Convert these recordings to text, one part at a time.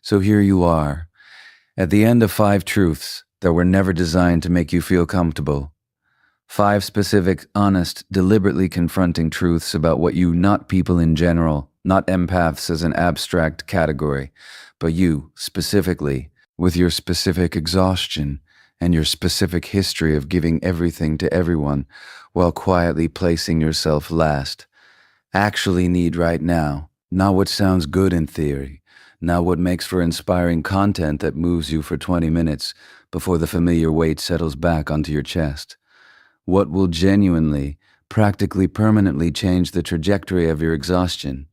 So here you are, at the end of 5 truths that were never designed to make you feel comfortable. 5 specific, honest, deliberately confronting truths about what you, not people in general, not empaths as an abstract category, but you, specifically, with your specific exhaustion and your specific history of giving everything to everyone while quietly placing yourself last, actually need right now, not what sounds good in theory, not what makes for inspiring content that moves you for 20 minutes before the familiar weight settles back onto your chest. What will genuinely, practically permanently change the trajectory of your exhaustion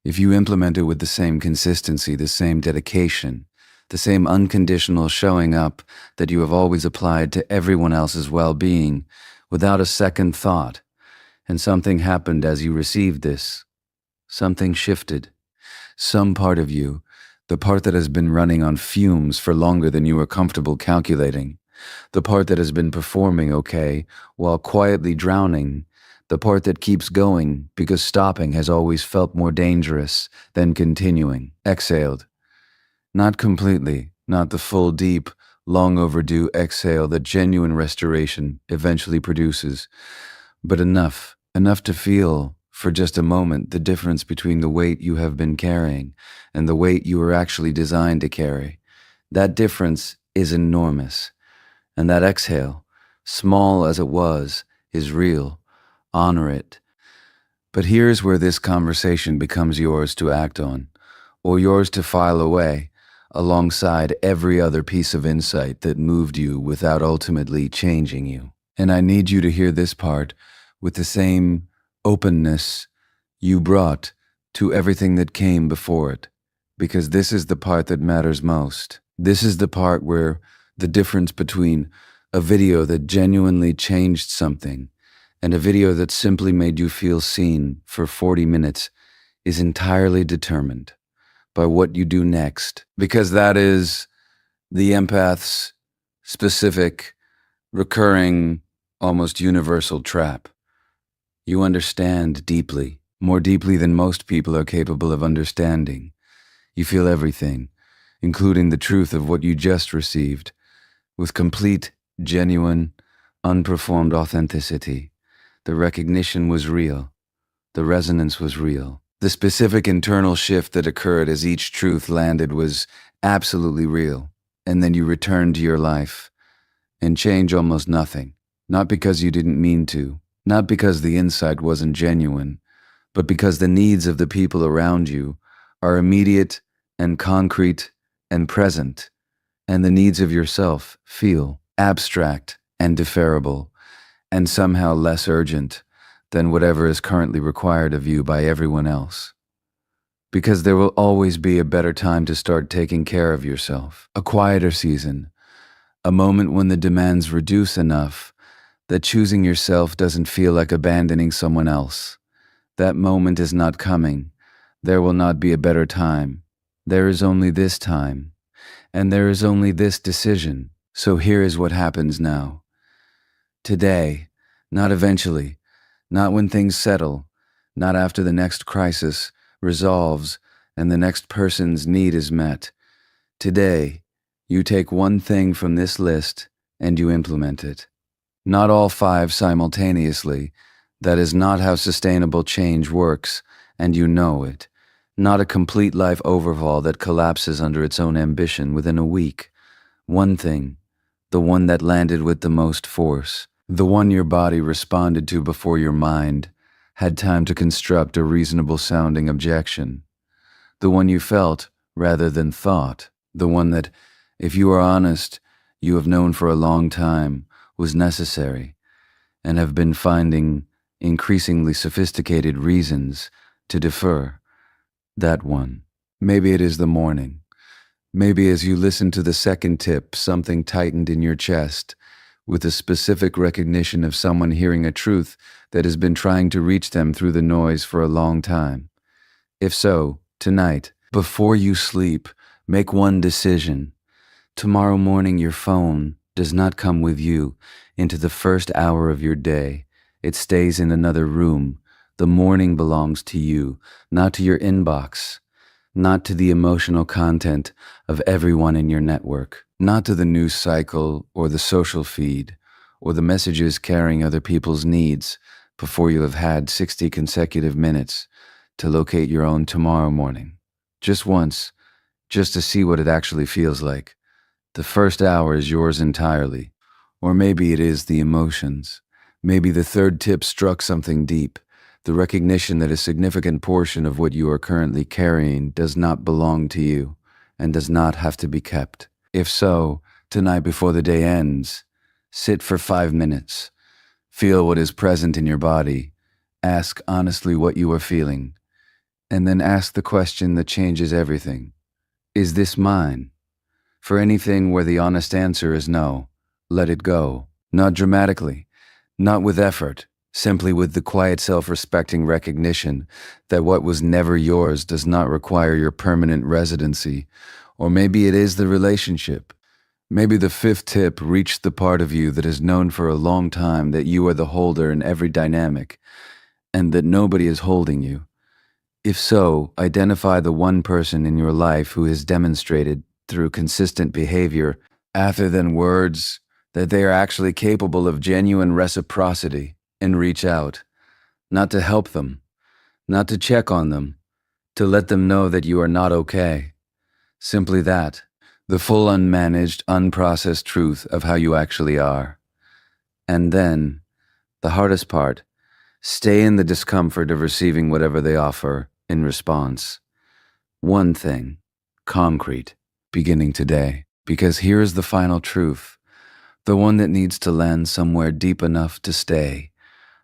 if you implement it with the same consistency, the same dedication, the same unconditional showing up that you have always applied to everyone else's well-being without a second thought. And something happened as you received this. Something shifted. Some part of you, the part that has been running on fumes for longer than you are comfortable calculating, the part that has been performing okay while quietly drowning, the part that keeps going because stopping has always felt more dangerous than continuing, exhaled. Not completely, not the full, deep, long overdue exhale that genuine restoration eventually produces, but enough to feel for just a moment the difference between the weight you have been carrying and the weight you were actually designed to carry. That difference is enormous. And that exhale, small as it was, is real. Honor it. But here's where this conversation becomes yours to act on, or yours to file away, alongside every other piece of insight that moved you without ultimately changing you. And I need you to hear this part with the same openness you brought to everything that came before it, because this is the part that matters most. This is the part where the difference between a video that genuinely changed something and a video that simply made you feel seen for 40 minutes is entirely determined by what you do next, because that is the empath's specific, recurring, almost universal trap. You understand deeply, more deeply than most people are capable of understanding. You feel everything, including the truth of what you just received, with complete, genuine, unperformed authenticity. The recognition was real. The resonance was real. The specific internal shift that occurred as each truth landed was absolutely real. And then you returned to your life and change almost nothing. Not because you didn't mean to, not because the insight wasn't genuine, but because the needs of the people around you are immediate and concrete and present, and the needs of yourself feel abstract and deferrable, and somehow less urgent than whatever is currently required of you by everyone else. Because there will always be a better time to start taking care of yourself, a quieter season, a moment when the demands reduce enough that choosing yourself doesn't feel like abandoning someone else. That moment is not coming. There will not be a better time. There is only this time. And there is only this decision. So here is what happens now. Today, not eventually, not when things settle, not after the next crisis resolves and the next person's need is met. Today, you take one thing from this list and you implement it. Not all 5 simultaneously. That is not how sustainable change works, and you know it. Not a complete life overhaul that collapses under its own ambition within a week. One thing, the one that landed with the most force, the one your body responded to before your mind had time to construct a reasonable sounding objection. The one you felt rather than thought, the one that, if you are honest, you have known for a long time was necessary and have been finding increasingly sophisticated reasons to defer. That one. Maybe it is the morning. Maybe as you listen to the second tip, something tightened in your chest with a specific recognition of someone hearing a truth that has been trying to reach them through the noise for a long time. If so, tonight, before you sleep, make one decision. Tomorrow morning your phone does not come with you into the first hour of your day. It stays in another room. The morning belongs to you, not to your inbox. not to the emotional content of everyone in your network, not to the news cycle or the social feed or the messages carrying other people's needs before you have had 60 consecutive minutes to locate your own tomorrow morning. Just once, just to see what it actually feels like. The first hour is yours entirely. Or maybe it is the emotions. Maybe the third tip struck something deep, the recognition that a significant portion of what you are currently carrying does not belong to you and does not have to be kept. If so, tonight before the day ends, sit for 5 minutes. Feel what is present in your body. Ask honestly what you are feeling. And then ask the question that changes everything. Is this mine? For anything where the honest answer is no, let it go. Not dramatically, not with effort, simply with the quiet self-respecting recognition that what was never yours does not require your permanent residency. Or maybe it is the relationship. Maybe the fifth tip reached the part of you that has known for a long time that you are the holder in every dynamic, and that nobody is holding you. If so, identify the one person in your life who has demonstrated, through consistent behavior, other than words, that they are actually capable of genuine reciprocity, and reach out, not to help them, not to check on them, to let them know that you are not okay. Simply that, the full unmanaged, unprocessed truth of how you actually are. And then, the hardest part, stay in the discomfort of receiving whatever they offer in response. One thing, concrete, beginning today. Because here is the final truth, the one that needs to land somewhere deep enough to stay.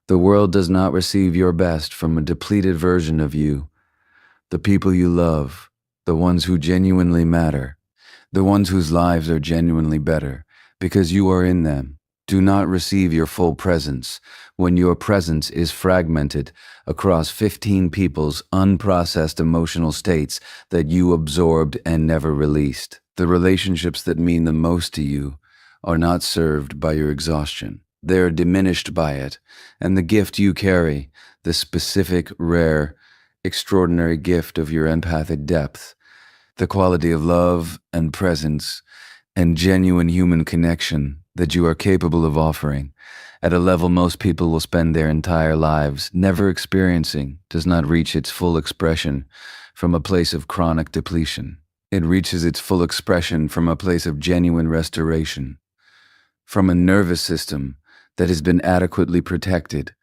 The world does not receive your best from a depleted version of you. The people you love, the ones who genuinely matter, the ones whose lives are genuinely better, because you are in them, do not receive your full presence when your presence is fragmented across 15 people's unprocessed emotional states that you absorbed and never released. The relationships that mean the most to you are not served by your exhaustion. They are diminished by it, and the gift you carry, the specific, rare, extraordinary gift of your empathic depth, the quality of love and presence and genuine human connection that you are capable of offering at a level most people will spend their entire lives never experiencing, does not reach its full expression from a place of chronic depletion. It reaches its full expression from a place of genuine restoration, from a nervous system that has been adequately protected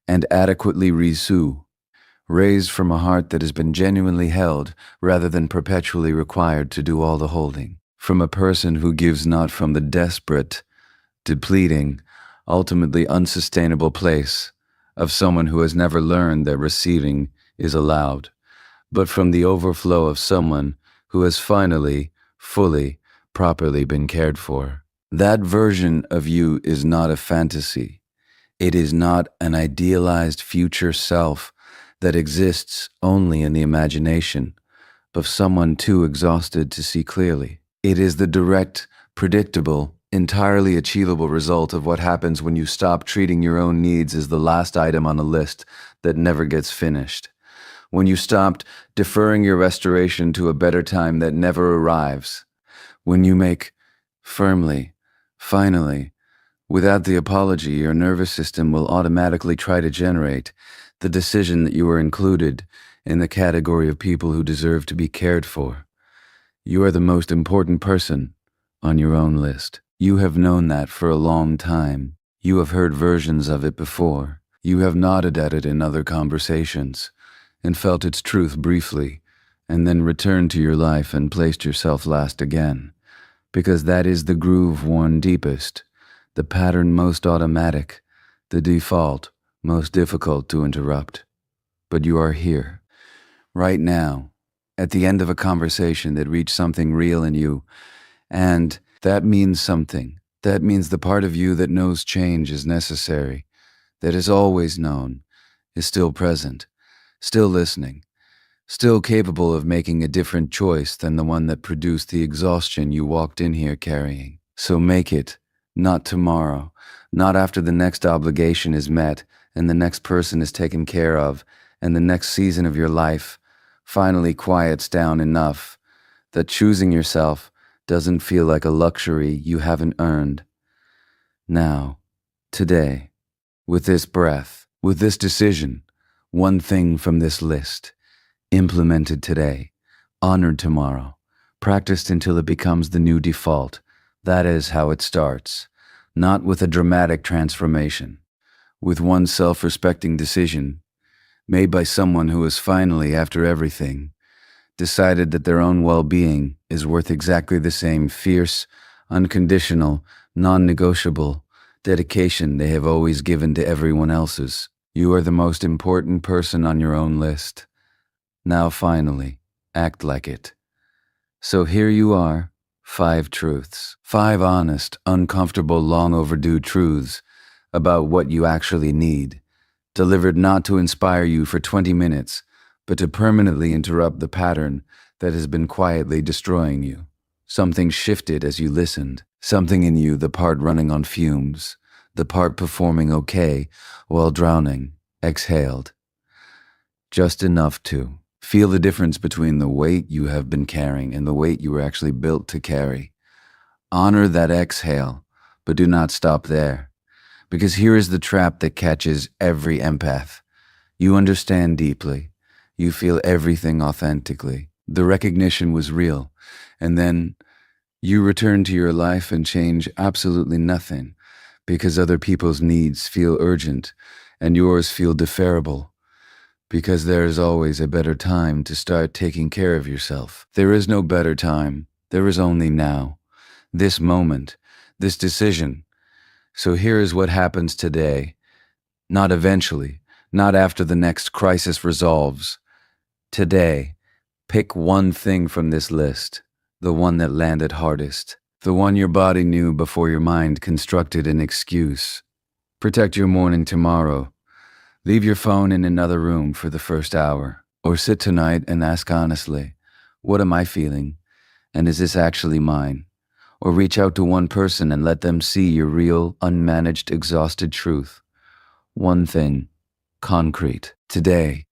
and adequately raised from a heart that has been genuinely held rather than perpetually required to do all the holding, from a person who gives not from the desperate, depleting, ultimately unsustainable place of someone who has never learned that receiving is allowed, but from the overflow of someone who has finally, fully, properly been cared for. That version of you is not a fantasy. It is not an idealized future self that exists only in the imagination of someone too exhausted to see clearly. It is the direct, predictable, entirely achievable result of what happens when you stop treating your own needs as the last item on a list that never gets finished. When you stopped deferring your restoration to a better time that never arrives. When you make firmly, finally, without the apology, your nervous system will automatically try to generate the decision that you are included in the category of people who deserve to be cared for. You are the most important person on your own list. You have known that for a long time. You have heard versions of it before. You have nodded at it in other conversations and felt its truth briefly, and then returned to your life and placed yourself last again. Because that is the groove worn deepest, the pattern most automatic, the default most difficult to interrupt. But you are here, right now, at the end of a conversation that reached something real in you, and that means something. That means the part of you that knows change is necessary, that is always known, is still present, still listening, still capable of making a different choice than the one that produced the exhaustion you walked in here carrying. So make it, not tomorrow, not after the next obligation is met and the next person is taken care of and the next season of your life finally quiets down enough that choosing yourself doesn't feel like a luxury you haven't earned. Now, today, with this breath, with this decision, one thing from this list, implemented today, honored tomorrow, practiced until it becomes the new default. That is how it starts. Not with a dramatic transformation, with one self-respecting decision made by someone who has finally, after everything, decided that their own well-being is worth exactly the same fierce, unconditional, non-negotiable dedication they have always given to everyone else's. You are the most important person on your own list. Now finally, act like it. So here you are, 5 truths. 5 honest, uncomfortable, long overdue truths about what you actually need, delivered not to inspire you for 20 minutes, but to permanently interrupt the pattern that has been quietly destroying you. Something shifted as you listened. Something in you, the part running on fumes, the part performing okay while drowning, exhaled. Just enough to feel the difference between the weight you have been carrying and the weight you were actually built to carry. Honor that exhale, but do not stop there. Because here is the trap that catches every empath. You understand deeply. You feel everything authentically. The recognition was real. And then you return to your life and change absolutely nothing because other people's needs feel urgent and yours feel deferrable. Because there is always a better time to start taking care of yourself. There is no better time. There is only now. This moment. This decision. So here is what happens today. Not eventually. Not after the next crisis resolves. Today, pick one thing from this list. The one that landed hardest. The one your body knew before your mind constructed an excuse. Protect your morning tomorrow. Leave your phone in another room for the first hour. Or sit tonight and ask honestly, what am I feeling? And is this actually mine? Or reach out to one person and let them see your real, unmanaged, exhausted truth. One thing, concrete, today.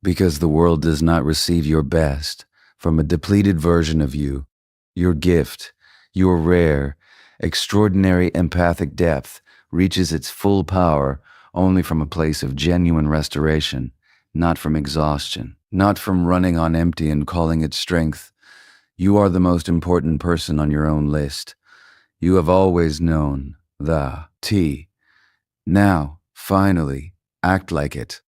Because the world does not receive your best from a depleted version of you. Your gift, your rare, extraordinary empathic depth reaches its full power only from a place of genuine restoration, not from exhaustion, not from running on empty and calling it strength. You are the most important person on your own list. You have always known the T. Now, finally, act like it.